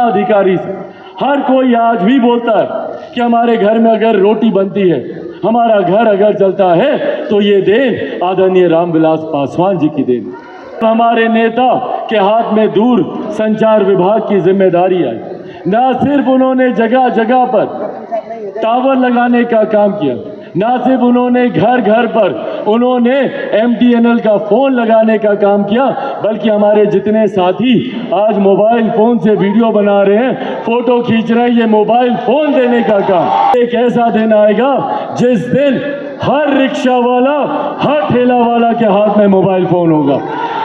अधिकारी से। हर कोई आज भी बोलता है कि हमारे घर में अगर रोटी बनती है, हमारा घर अगर चलता है, तो ये देन आदरणीय रामविलास पासवान जी की देन। हमारे नेता के हाथ में दूर संचार विभाग की जिम्मेदारी आई। न सिर्फ उन्होंने जगह जगह पर टावर लगाने का काम किया, न सिर्फ उन्होंने घर घर पर उन्होंने MTNL का फ़ोन लगाने का काम किया, बल्कि हमारे जितने साथी आज मोबाइल फ़ोन से वीडियो बना रहे हैं, फ़ोटो खींच रहे हैं, ये मोबाइल फ़ोन देने का काम। एक ऐसा दिन आएगा जिस दिन हर रिक्शा वाला, हर ठेला वाला के हाथ में मोबाइल फ़ोन होगा।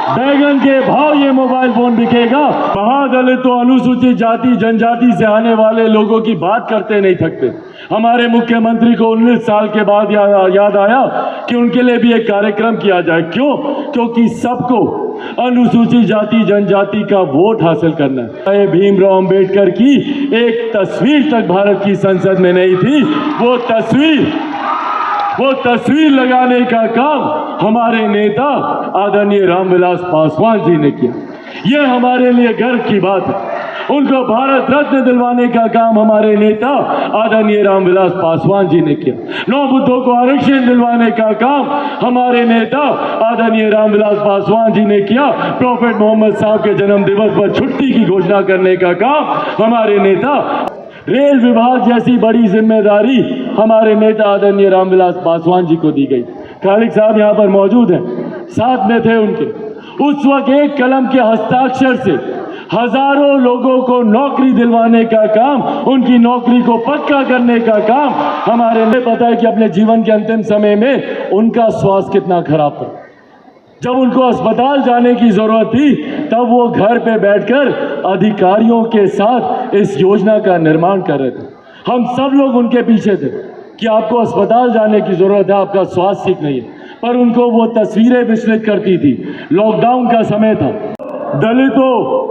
बैगन के भाव ये मोबाइल फ़ोन बिकेगा। महादलितों, अनुसूचित जाति जनजाति से आने वाले लोगों की बात करते नहीं थकते। हमारे मुख्यमंत्री को 19 साल के बाद याद आया कि उनके लिए भी एक कार्यक्रम किया जाए। क्यों? क्योंकि सबको अनुसूचित जाति जनजाति का वोट हासिल करना है। भीमराव अंबेडकर की एक तस्वीर तक भारत की संसद में नहीं थी। वो तस्वीर लगाने का काम हमारे नेता आदरणीय रामविलास पासवान जी ने किया। ये हमारे लिए गर्व की बात है। उनको भारत रत्न दिलवाने का काम हमारे नेता आदरणीय रामविलास पासवान जी ने किया। 9 बुद्धों को आरक्षण दिलवाने का काम हमारे नेता आदरणीय रामविलास पासवान जी ने किया। प्रॉफेट मोहम्मद साहब के जन्म दिवस पर छुट्टी की घोषणा करने का काम हमारे नेता। रेल विभाग जैसी बड़ी जिम्मेदारी हमारे नेता आदरणीय रामविलास पासवान जी को दी गई। खालिक साहब यहाँ पर मौजूद हैं, साथ में थे उनके। उस वक्त एक कलम के हस्ताक्षर से हजारों लोगों को नौकरी दिलवाने का काम, उनकी नौकरी को पक्का करने का काम हमारे लिए। पता है कि अपने जीवन के अंतिम समय में उनका स्वास्थ्य कितना खराब था। जब उनको अस्पताल जाने की जरूरत थी, तब वो घर पे बैठकर अधिकारियों के साथ इस योजना का निर्माण कर रहे थे। हम सब लोग उनके पीछे थे कि आपको अस्पताल जाने की जरूरत है, आपका स्वास्थ्य ठीक नहीं है। पर उनको वो तस्वीरें विचलित करती थी। लॉकडाउन का समय था, दलितों,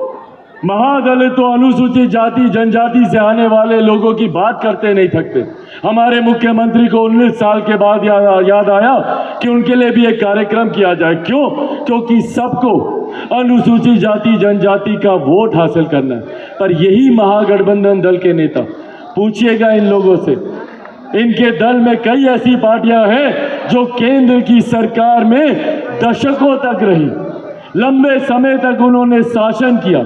महादलितों, अनुसूचित जाति जनजाति से आने वाले लोगों की बात करते नहीं थकते। हमारे मुख्यमंत्री को 19 साल के बाद याद आया कि उनके लिए भी एक कार्यक्रम किया जाए। क्यों? क्योंकि सबको अनुसूचित जाति जनजाति का वोट हासिल करना है। पर यही महागठबंधन दल के नेता, पूछिएगा इन लोगों से, इनके दल में कई ऐसी पार्टियां हैं जो केंद्र की सरकार में दशकों तक रही, लंबे समय तक उन्होंने शासन किया।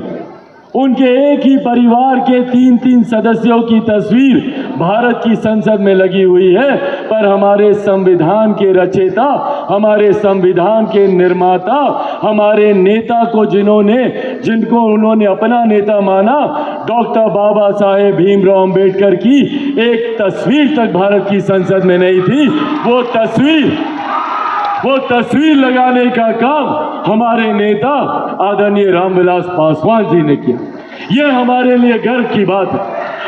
उनके एक ही परिवार के 3-3 सदस्यों की तस्वीर भारत की संसद में लगी हुई है। पर हमारे संविधान के रचयिता, हमारे संविधान के निर्माता, हमारे नेता को जिनको उन्होंने अपना नेता माना, डॉक्टर बाबा साहेब भीमराव अंबेडकर की एक तस्वीर तक भारत की संसद में नहीं थी। वो तस्वीर लगाने का काम हमारे नेता आदरणीय रामविलास पासवान जी ने किया। ये हमारे लिए गर्व की बात है।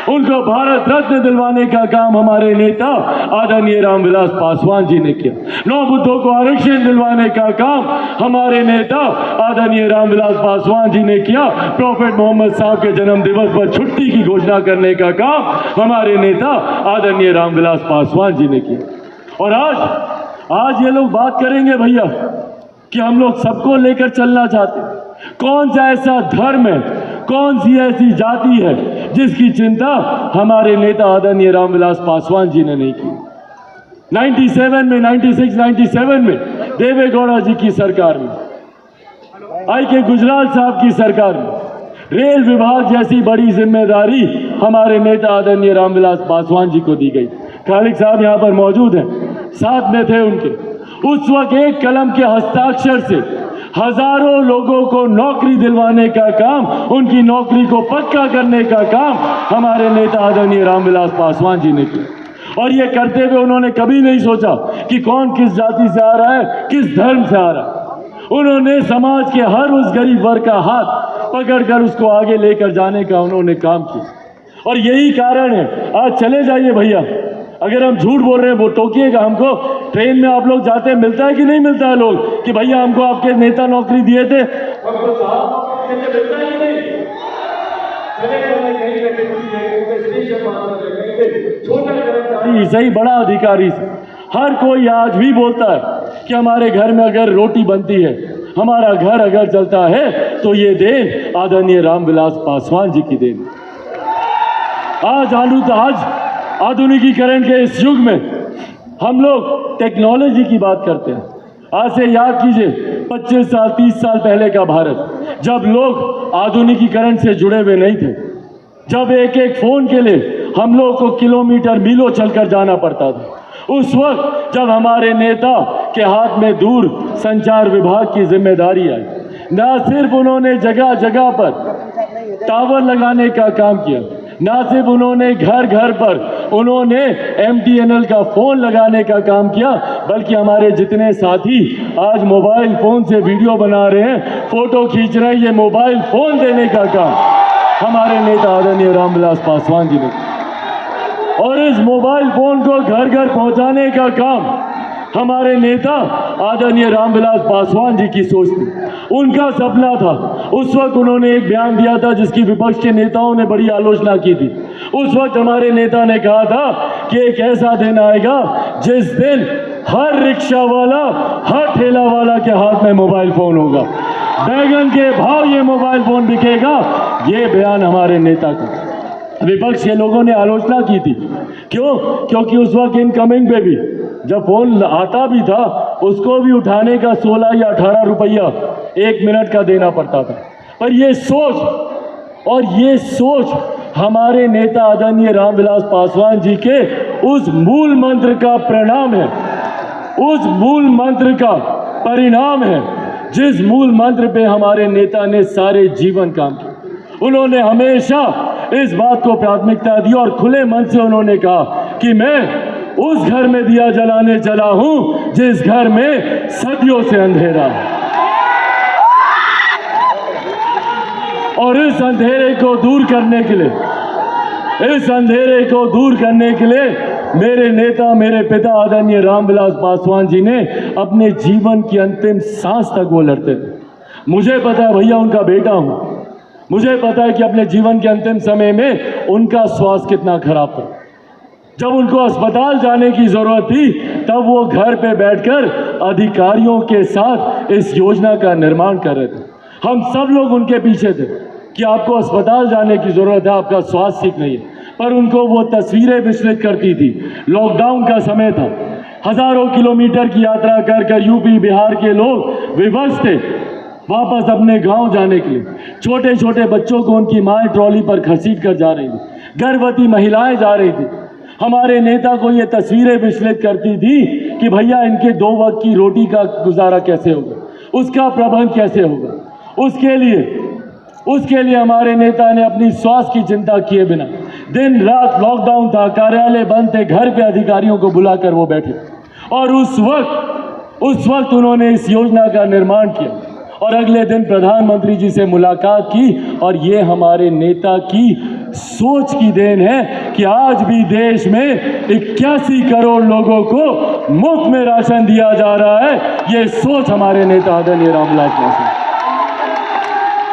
उनको भारत रत्न दिलवाने का काम हमारे नेता आदरणीय रामविलास पासवान जी ने किया। 9 बुद्धों को आरक्षण दिलवाने का काम हमारे नेता आदरणीय रामविलास पासवान जी ने किया। प्रॉफेट मोहम्मद साहब के जन्म दिवस पर छुट्टी की घोषणा करने का काम हमारे नेता आदरणीय रामविलास पासवान जी ने किया। और आज ये लोग बात करेंगे भैया कि हम लोग सबको लेकर चलना चाहते हैं। कौन सा ऐसा धर्म है, कौन सी ऐसी जाति है जिसकी चिंता हमारे नेता आदरणीय रामविलास पासवान जी ने नहीं की। 96-97 में देवेगौड़ा जी की सरकार में, I.K. गुजराल साहब की सरकार में रेल विभाग जैसी बड़ी जिम्मेदारी हमारे नेता आदरणीय रामविलास पासवान जी को दी गई। खालिक साहब यहाँ पर मौजूद हैं, साथ में थे उनके। उस वक्त एक कलम के हस्ताक्षर से हजारों लोगों को नौकरी दिलवाने का काम, उनकी नौकरी को पक्का करने का काम हमारे नेता आदरणीय रामविलास पासवान जी ने किया। और ये करते हुए उन्होंने कभी नहीं सोचा कि कौन किस जाति से आ रहा है, किस धर्म से आ रहा है। उन्होंने समाज के हर उस गरीब वर्ग का हाथ पकड़कर उसको आगे लेकर जाने का उन्होंने काम किया। और यही कारण है, आज चले जाइए भैया, अगर हम झूठ बोल रहे हैं वो टोकिएगा हमको। ट्रेन में आप लोग जाते हैं, मिलता है कि नहीं मिलता है लोग कि भैया हमको आपके नेता नौकरी दिए थे, मिलता है कि नहीं? छोटा कर्मचारी सही, बड़ा अधिकारी से, हर कोई आज भी बोलता है कि हमारे घर में अगर रोटी बनती है, हमारा घर अगर चलता है, तो ये देन आदरणीय रामविलास पासवान जी की देन। आज आधुनिकीकरण के इस युग में हम लोग टेक्नोलॉजी की बात करते हैं। आज से याद कीजिए 25 साल 30 साल पहले का भारत, जब लोग आधुनिकीकरण से जुड़े हुए नहीं थे, जब एक एक फोन के लिए हम लोग को किलोमीटर मीलों चलकर जाना पड़ता था। उस वक्त जब हमारे नेता के हाथ में दूर संचार विभाग की जिम्मेदारी आई, ना सिर्फ उन्होंने जगह जगह पर टावर लगाने का काम किया, ना सिर्फ उन्होंने घर घर पर उन्होंने MTNL का फोन लगाने का काम किया, बल्कि हमारे जितने साथी आज मोबाइल फोन से वीडियो बना रहे हैं, फोटो खींच रहे हैं, ये मोबाइल फोन देने का काम हमारे नेता आदरणीय रामविलास पासवान जी ने। और इस मोबाइल फोन को घर घर पहुंचाने का काम हमारे नेता आदरणीय रामविलास पासवान जी की सोच थी, उनका सपना था। उस वक्त उन्होंने एक बयान दिया था जिसकी विपक्ष के नेताओं ने बड़ी आलोचना की थी। उस वक्त हमारे नेता ने कहा था कि एक ऐसा दिन आएगा जिस दिन हर रिक्शा वाला, हर ठेला वाला के हाथ में मोबाइल फोन होगा, बैगन के भाव ये मोबाइल फोन बिकेगा। ये बयान हमारे नेता का विपक्ष के लोगों ने आलोचना की थी। क्यों? क्योंकि उस वक्त इनकमिंग पे भी जब फोन आता भी था, उसको भी उठाने का 16 या 18 रुपया 1 मिनट का देना पड़ता था। पर ये सोच हमारे नेता आदरणीय रामविलास पासवान जी के उस मूल मंत्र का परिणाम है, उस मूल मंत्र का परिणाम है, जिस मूल मंत्र पे हमारे नेता ने सारे जीवन काम किया। उन्होंने हमेशा इस बात को प्राथमिकता दी और खुले मन से उन्होंने कहा कि मैं उस घर में दिया जलाने चला हूं जिस घर में सदियों से अंधेरा है, और इस अंधेरे को दूर करने के लिए मेरे नेता, मेरे पिता आदरणीय रामविलास पासवान जी ने अपने जीवन की अंतिम सांस तक वो लड़ते थे। मुझे पता है भैया, उनका बेटा हूं, मुझे पता है कि अपने जीवन के अंतिम समय में उनका स्वास्थ्य कितना खराब था। जब उनको अस्पताल जाने की जरूरत थी, तब वो घर पे बैठकर अधिकारियों के साथ इस योजना का निर्माण कर रहे थे। हम सब लोग उनके पीछे थे कि आपको अस्पताल जाने की जरूरत है, आपका स्वास्थ्य ठीक नहीं है। पर उनको वो तस्वीरें विचलित करती थी। लॉकडाउन का समय था, हजारों किलोमीटर की यात्रा कर कर यूपी बिहार के लोग विवश थे वापस अपने गांव जाने के लिए। छोटे छोटे बच्चों को उनकी माएँ ट्रॉली पर घसीट कर जा रही थी, गर्भवती महिलाएं जा रही थी। हमारे नेता को ये तस्वीरें विचलित करती थी कि भैया इनके 2 वक्त की रोटी का गुजारा कैसे होगा, उसका प्रबंध कैसे होगा। उसके लिए हमारे नेता ने अपनी स्वास्थ्य की चिंता किए बिना, दिन रात लॉकडाउन था, कार्यालय बंद थे, घर पे अधिकारियों को बुलाकर वो बैठे, और उस वक्त उन्होंने इस योजना का निर्माण किया और अगले दिन प्रधानमंत्री जी से मुलाकात की। और ये हमारे नेता की सोच की देन है कि आज भी देश में 81 करोड़ लोगों को मुफ्त में राशन दिया जा रहा है। ये सोच हमारे नेता आदरणीय रामविलास पासवान